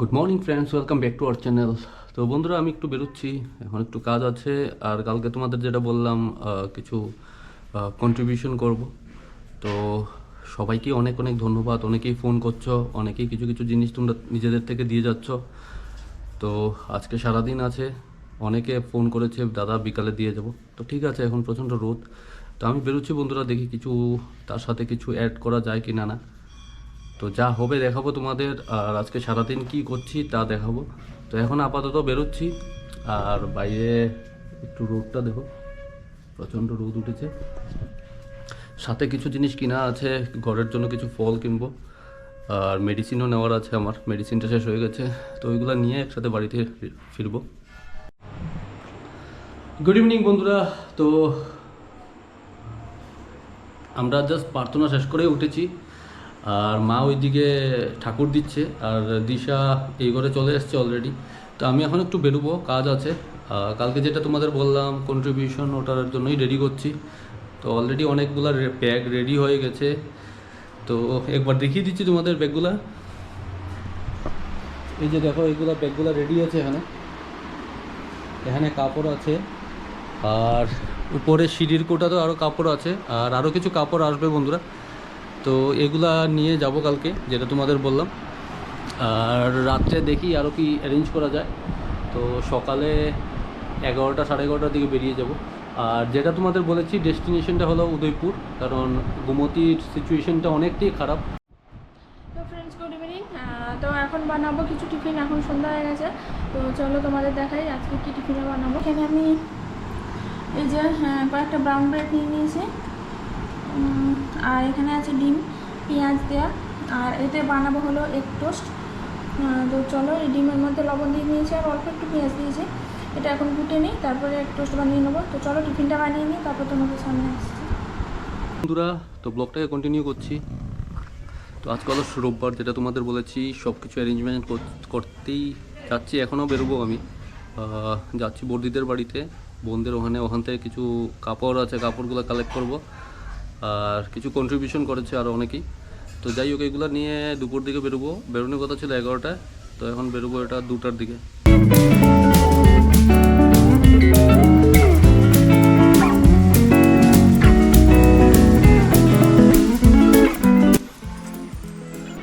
Good morning friends, welcome back to our channel. তো বন্ধুরা, আমি একটু বেরোচ্ছি, এখন একটু কাজ আছে। আর কালকে তোমাদের যেটা বললাম, কিছু কন্ট্রিবিউশন করব। তো সবাইকে অনেক অনেক ধন্যবাদ। অনেকেই ফোন করছো, অনেকেই কিছু কিছু জিনিস তোমরা নিজেদের থেকে দিয়ে যাচ্ছ। তো আজকে সারাদিন আছে, অনেকে ফোন করেছে দাদা বিকালে দিয়ে যাব। তো ঠিক আছে, এখন প্রচণ্ড রোদ, তো আমি বেরোচ্ছি বন্ধুরা, দেখি কিছু তার সাথে কিছু অ্যাড করা যায় কি না। তো যা হবে দেখাবো তোমাদের, আর আজকে সারাদিন কি করছি তা দেখাবো। তো এখন আপাতত বেরোচ্ছি। আর বাইরে একটু রোদটা দেখো, প্রচণ্ড রোদ উঠেছে। সাথে কিছু জিনিস কিনা আছে, ঘরের জন্য কিছু ফল কিনবো, আর মেডিসিনও নেওয়ার আছে। আমার মেডিসিনটা শেষ হয়ে গেছে, তো ওইগুলো নিয়ে একসাথে বাড়িতে ফিরবো। গুড ইভিনিং বন্ধুরা। তো আমরা জাস্ট প্রার্থনা শেষ করেই উঠেছি, আর মা ওইদিকে ঠাকুর দিচ্ছে, আর দিশা এই ঘরে চলে এসছে অলরেডি। তো আমি এখন একটু বেরোবো, কাজ আছে। কালকে যেটা তোমাদের বললাম কন্ট্রিবিউশন, ওটার জন্যই রেডি করছি। তো অলরেডি অনেকগুলো ব্যাগ রেডি হয়ে গেছে। তো একবার দেখিয়ে দিচ্ছি তোমাদের ব্যাগগুলা। এই যে দেখো, এইগুলো ব্যাগগুলো রেডি আছে। এখানে কাপড় আছে, আর উপরে সিঁড়ির কোটাতেও আরও কাপড় আছে, আর আরও কিছু কাপড় আসবে বন্ধুরা। তো এগুলা নিয়ে যাব কালকে, যেটা তোমাদের বললাম। আর রাত্রে দেখি আরও কি অ্যারেঞ্জ করা যায়। তো সকালে 11টা সাড়ে 11টার দিকে বেরিয়ে যাব। আর যেটা তোমাদের বলেছি, ডেস্টিনেশনটা হলো উদয়পুর, কারণ গোমতীর সিচুয়েশনটা অনেকটাই খারাপ। তো ফ্রেন্ডস, গুড ইভিনিং। তো এখন বানাবো কিছু টিফিন, এখন সন্ধ্যা হয়ে গেছে। তো চলো তোমাদের দেখাই আজকে কি টিফিনে বানাবো। এখানে আমি এই যে কয়েকটা ব্রাউন ব্রেড নিয়ে নিয়েছি, আর এখানে আছে ডিম পেঁয়াজ দেওয়া, আর এতে বানাবো হলো এগ টোস্ট। তো চলো, এই ডিমের মধ্যে লবণ দিয়ে নিয়েছি আর অল্প একটু পেঁয়াজ দিয়েছি। এটা এখন কুটে নিই, তারপরে এগ টোস্ট বানিয়ে নেবো। তো চলো টিফিনটা বানিয়ে নিই, তারপর তোমাদের সামনে আসছি বন্ধুরা। তো ব্লগটাকে কন্টিনিউ করছি। তো আজকে হলো রোববার, যেটা তোমাদের বলেছি, সব কিছু অ্যারেঞ্জমেন্ট করতেই যাচ্ছি। এখনও বেরোবো আমি, যাচ্ছি বর্দিদের বাড়িতে, বোনদের ওখান থেকে কিছু কাপড় আছে, কাপড়গুলো কালেক্ট করব। আর কিছু কন্ট্রিবিউশন করেছে আরও অনেকেই। তো যাই হোক, এগুলো নিয়ে দুপুর দিকে বেরোবো। বেরোনোর কথা ছিল 11টায়, তো এখন বেরোবো এটা 2টার দিকে।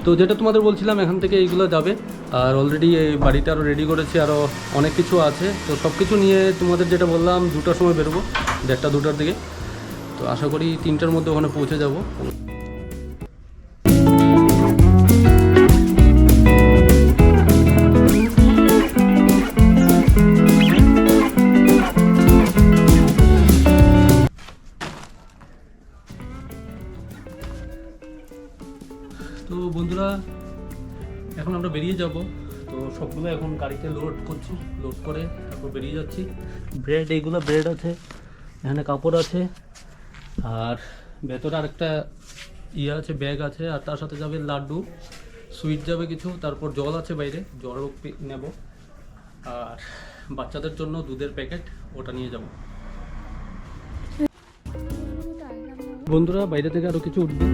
তো যেটা তোমাদের বলছিলাম, এখান থেকে এইগুলো যাবে। আর অলরেডি এই বাড়িটা আরও রেডি করেছি, আরও অনেক কিছু আছে। তো সব কিছু নিয়ে তোমাদের যেটা বললাম 2টার সময় বেরোবো, 1:30 2টার দিকে। তো আশা করি 3টার মধ্যে ওখানে পৌঁছে যাব। তো বন্ধুরা, এখন আমরা বেরিয়ে যাব। তো সবগুলো এখন গাড়িতে লোড করছি, লোড করে তারপর বেরিয়ে যাচ্ছি। ব্রেড, এইগুলো ব্রেড আছে, এখানে কাপড় আছে, আর ভেতরে আরেকটা আছে, ব্যাগ আছে, আর তার সাথে যাবে লাড্ডু, সুইট যাবে কিছু, তারপর জল আছে বাইরে, জলও নেব। আর বাচ্চাদের জন্য দুধের প্যাকেট, ওটা নিয়ে যাব। বন্ধুরা, বাইরে থেকে আরও কিছু উঠবে।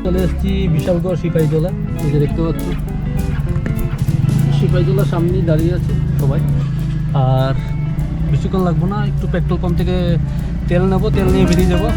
চলে এসেছি বিশালগড় সিপাহীজলা, এই যে দেখতে পাচ্ছ, সিপাহীজলার সামনেই দাঁড়িয়ে আছে সবাই। আর বেশিক্ষণ লাগবো না, একটু পেট্রোল পাম্প থেকে তেল নেবো, তেল নিয়ে বেরিয়ে যাবো।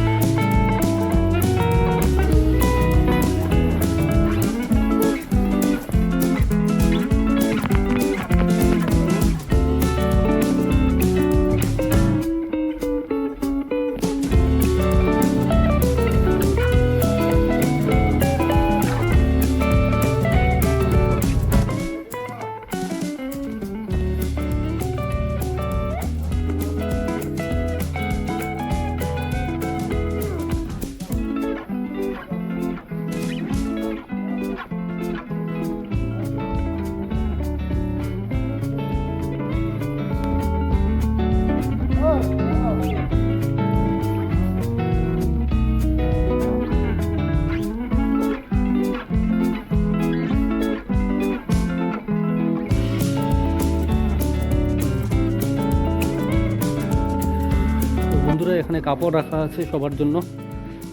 এখানে কাপড় রাখা আছে সবার জন্য।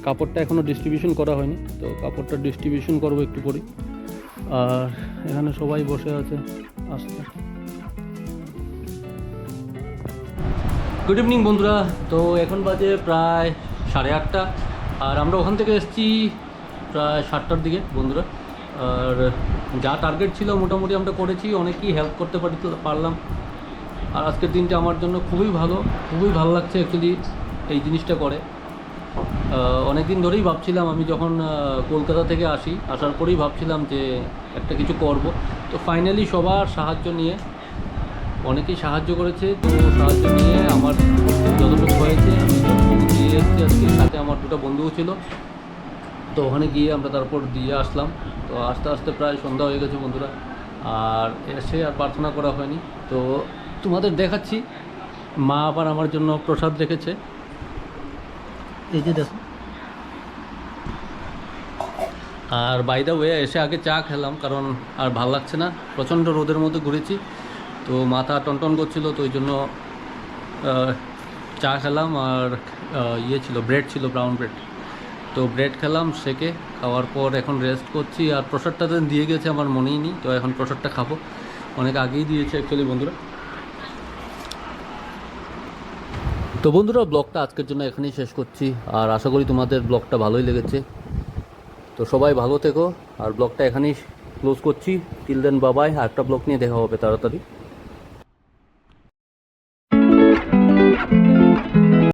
কাপড়টা এখনও ডিস্ট্রিবিউশন করা হয়নি, তো কাপড়টা ডিস্ট্রিবিউশন করবো একটু পরেই। আর এখানে সবাই বসে আছে আসতে। গুড ইভিনিং বন্ধুরা। তো এখন বাজে প্রায় 8:30, আর আমরা ওখান থেকে এসেছি প্রায় 7টার দিকে বন্ধুরা। আর যা টার্গেট ছিল মোটামুটি আমরা করেছি, অনেকই হেল্প করতে পারলাম। আর আজকের দিনটা আমার জন্য খুবই ভালো লাগছে অ্যাকচুয়ালি এই জিনিসটা করে। অনেক দিন ধরেই ভাবছিলাম, আমি যখন কলকাতা থেকে আসার পরেই ভাবছিলাম যে একটা কিছু করব। তো ফাইনালি সবার সাহায্য নিয়ে, অনেকেই সাহায্য করেছে, তো সাহায্য নিয়ে আমার যতটুকু হয়েছে আমি ততটুকু দিয়ে এসেছি আজকে। সাথে আমার দুটো বন্ধুও ছিল, তো ওখানে গিয়ে আমরা তারপর দিয়ে আসলাম। তো আস্তে আস্তে প্রায় সন্ধ্যা হয়ে গেছে বন্ধুরা, আর এসে আর প্রার্থনা করা হয়নি। তো তোমাদের দেখাচ্ছি, মা আবার আমার জন্য প্রসাদ রেখেছে, এই যে দেখো। আর বাই দ্য ওয়ে এসে আগে চা খেলাম, কারণ আর ভাল লাগছে না, প্রচণ্ড রোদের মধ্যে ঘুরেছি, তো মাথা টনটন করছিল, তো ওই জন্য চা খেলাম। আর ছিল ব্রেড ছিল, ব্রাউন ব্রেড, তো ব্রেড খেলাম সেকে। খাওয়ার পর এখন রেস্ট করছি। আর প্রসাদটা দিয়ে গেছে আমার মনেই নেই, তো এখন প্রসাদটা খাবো, অনেক আগেই দিয়েছে অ্যাকচুয়ালি বন্ধুরা। তো বন্ধুরা ব্লগটা আজকের জন্য এখানেই শেষ করছি, আর আশা করি তোমাদের ব্লগটা ভালোই লেগেছে। তো সবাই ভালো থেকো, আর ব্লগটা এখানেই ক্লোজ করছি। টিল দেন বাবাই, আর একটা ব্লগ নিয়ে দেখা হবে তাড়াতাড়ি।